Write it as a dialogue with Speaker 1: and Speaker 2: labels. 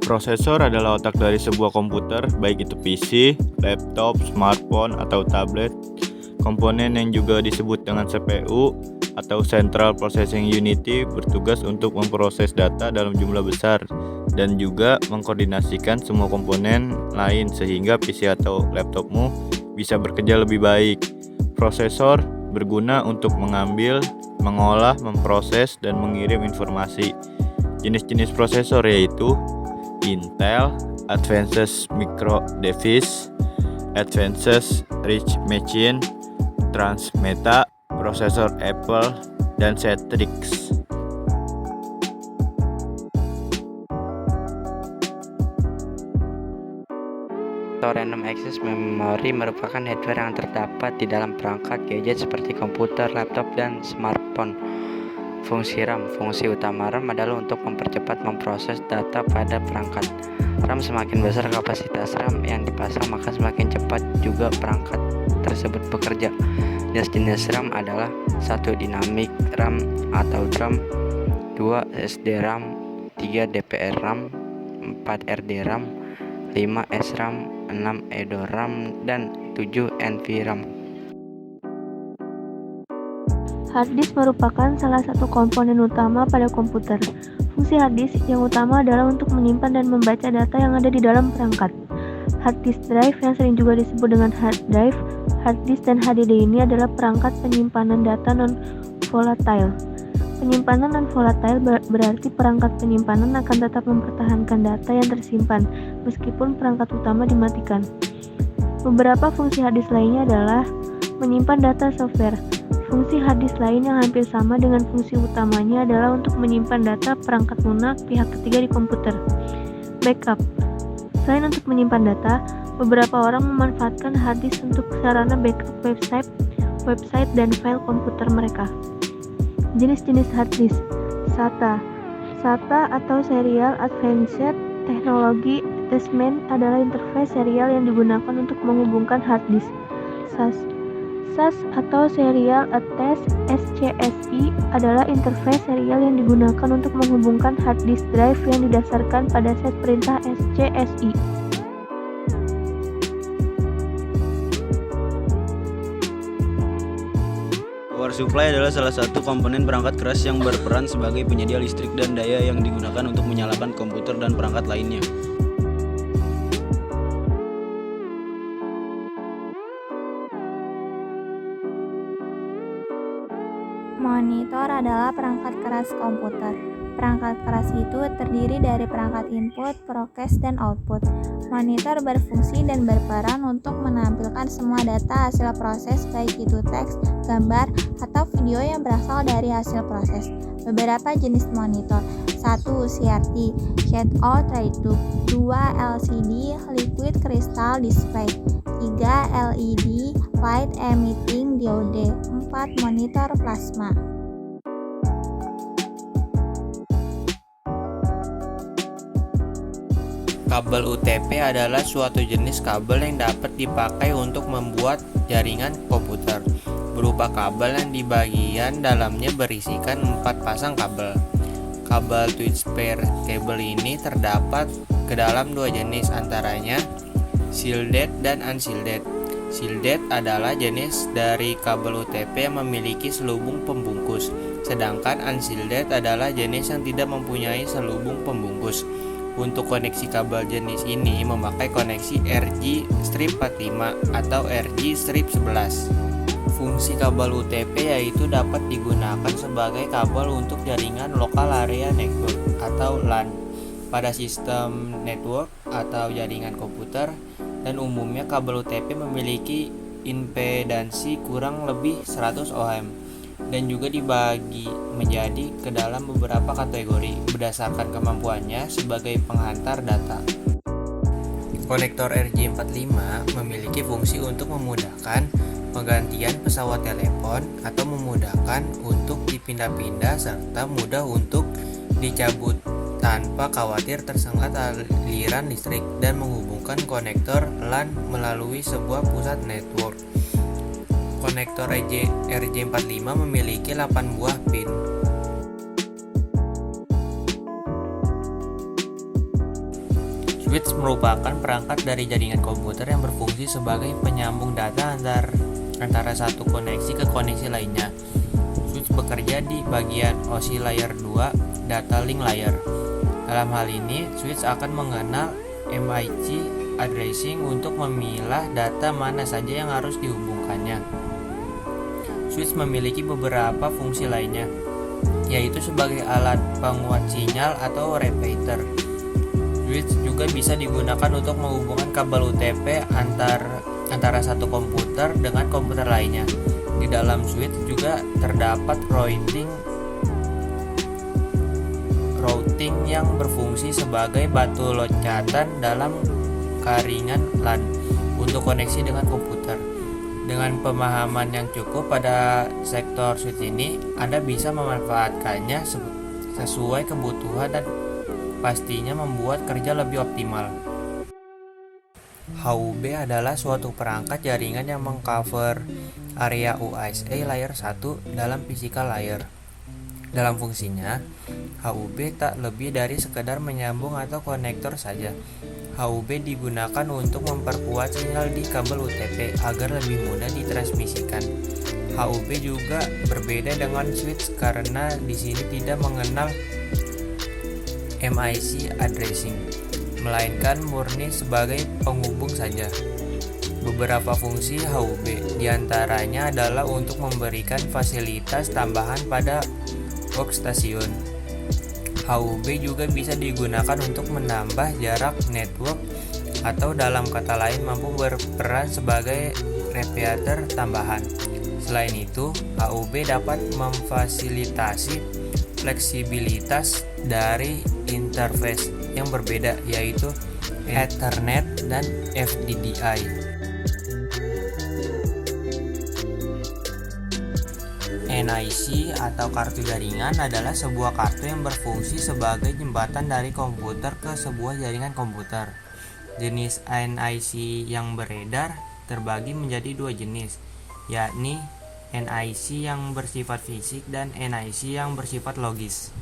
Speaker 1: Prosesor adalah otak dari sebuah komputer, baik itu PC, laptop, smartphone, atau tablet. Komponen yang juga disebut dengan CPU atau Central Processing Unit bertugas untuk memproses data dalam jumlah besar dan juga mengkoordinasikan semua komponen lain sehingga PC atau laptopmu bisa bekerja lebih baik. Prosesor berguna untuk mengambil, mengolah, memproses, dan mengirim informasi. Jenis-jenis prosesor yaitu Intel, Advanced Micro Device, Advanced Rich Machine, Transmeta, prosesor Apple, dan Citrix.
Speaker 2: Random Access Memory merupakan hardware yang terdapat di dalam perangkat gadget seperti komputer, laptop, dan smartphone. Fungsi RAM. Fungsi utama RAM adalah untuk mempercepat memproses data pada perangkat. RAM semakin besar kapasitas RAM yang dipasang, maka semakin cepat juga perangkat tersebut bekerja. Jenis-jenis RAM adalah 1. Dynamic RAM atau DRAM, 2. SD-RAM, 3. DPR-RAM, 4. RD-RAM, 5. SRAM, 6. EDORAM, dan 7. NVRAM.
Speaker 3: Harddisk merupakan salah satu komponen utama pada komputer. Fungsi harddisk yang utama adalah untuk menyimpan dan membaca data yang ada di dalam perangkat. Harddisk drive yang sering juga disebut dengan hard drive, harddisk dan HDD ini adalah perangkat penyimpanan data non-volatile. Penyimpanan non-volatile berarti perangkat penyimpanan akan tetap mempertahankan data yang tersimpan meskipun perangkat utama dimatikan. Beberapa fungsi harddisk lainnya adalah menyimpan data software. Fungsi harddisk lain yang hampir sama dengan fungsi utamanya adalah untuk menyimpan data perangkat lunak pihak ketiga di komputer. Backup. Selain untuk menyimpan data, beberapa orang memanfaatkan harddisk untuk sarana backup website dan file komputer mereka. Jenis-jenis harddisk. SATA. SATA atau Serial Advanced Technology Attachment adalah interface serial yang digunakan untuk menghubungkan harddisk. SAS atau Serial Attached SCSI adalah interface serial yang digunakan untuk menghubungkan hard disk drive yang didasarkan pada set perintah SCSI.
Speaker 4: Power supply adalah salah satu komponen perangkat keras yang berperan sebagai penyedia listrik dan daya yang digunakan untuk menyalakan komputer dan perangkat lainnya.
Speaker 5: Monitor adalah perangkat keras komputer. Perangkat keras itu terdiri dari perangkat input, proses, dan output. Monitor berfungsi dan berperan untuk menampilkan semua data hasil proses, baik itu teks, gambar, atau video yang berasal dari hasil proses. Beberapa jenis monitor: 1. CRT Shade-out-Tube, 2. LCD Liquid Crystal Display, 3. LED Light Emitting Diode, 4. Monitor plasma.
Speaker 6: Kabel UTP adalah suatu jenis kabel yang dapat dipakai untuk membuat jaringan komputer, berupa kabel yang di bagian dalamnya berisikan 4 pasang kabel. Kabel twist pair kabel ini terdapat ke dalam 2 jenis, antaranya shielded dan unshielded. Shielded adalah jenis dari kabel UTP yang memiliki selubung pembungkus, sedangkan unshielded adalah jenis yang tidak mempunyai selubung pembungkus. Untuk koneksi kabel jenis ini memakai koneksi RJ-45 atau RJ-11. Fungsi kabel UTP yaitu dapat digunakan sebagai kabel untuk jaringan Local Area Network atau LAN pada sistem network atau jaringan komputer, dan umumnya kabel UTP memiliki impedansi kurang lebih 100 ohm dan juga dibagi menjadi ke dalam beberapa kategori berdasarkan kemampuannya sebagai penghantar data. Konektor RJ45 memiliki fungsi untuk memudahkan penggantian pesawat telepon atau memudahkan untuk dipindah-pindah serta mudah untuk dicabut tanpa khawatir tersengat aliran listrik, dan menghubungkan konektor LAN melalui sebuah pusat network. Konektor RJ45 memiliki 8 buah pin. Switch merupakan perangkat dari jaringan komputer yang berfungsi sebagai penyambung data antara satu koneksi ke koneksi lainnya. Switch bekerja di bagian OSI layer 2, data link layer. Dalam hal ini, switch akan mengenal MIC addressing untuk memilah data mana saja yang harus dihubungkannya. Switch memiliki beberapa fungsi lainnya, yaitu sebagai alat penguat sinyal atau repeater. Switch juga bisa digunakan untuk menghubungkan kabel UTP antara satu komputer dengan komputer lainnya. Di dalam switch juga terdapat routing yang berfungsi sebagai batu loncatan dalam jaringan LAN untuk koneksi dengan komputer. Dengan pemahaman yang cukup pada sektor switch ini, Anda bisa memanfaatkannya sesuai kebutuhan dan pastinya membuat kerja lebih optimal. HUB adalah suatu perangkat jaringan yang mengcover area USA layer 1 dalam physical layer. Dalam fungsinya, HUB tak lebih dari sekedar menyambung atau konektor saja. HUB digunakan untuk memperkuat sinyal di kabel UTP agar lebih mudah ditransmisikan. HUB juga berbeda dengan switch karena di sini tidak mengenal MIC addressing, melainkan murni sebagai penghubung saja. Beberapa fungsi HUB diantaranya adalah untuk memberikan fasilitas tambahan pada workstation. HUB juga bisa digunakan untuk menambah jarak network atau dalam kata lain mampu berperan sebagai repeater tambahan. Selain itu, HUB dapat memfasilitasi fleksibilitas dari interface yang berbeda, yaitu Ethernet dan FDDI. NIC atau kartu jaringan adalah sebuah kartu yang berfungsi sebagai jembatan dari komputer ke sebuah jaringan komputer. Jenis NIC yang beredar terbagi menjadi dua jenis, yakni NIC yang bersifat fisik dan NIC yang bersifat logis.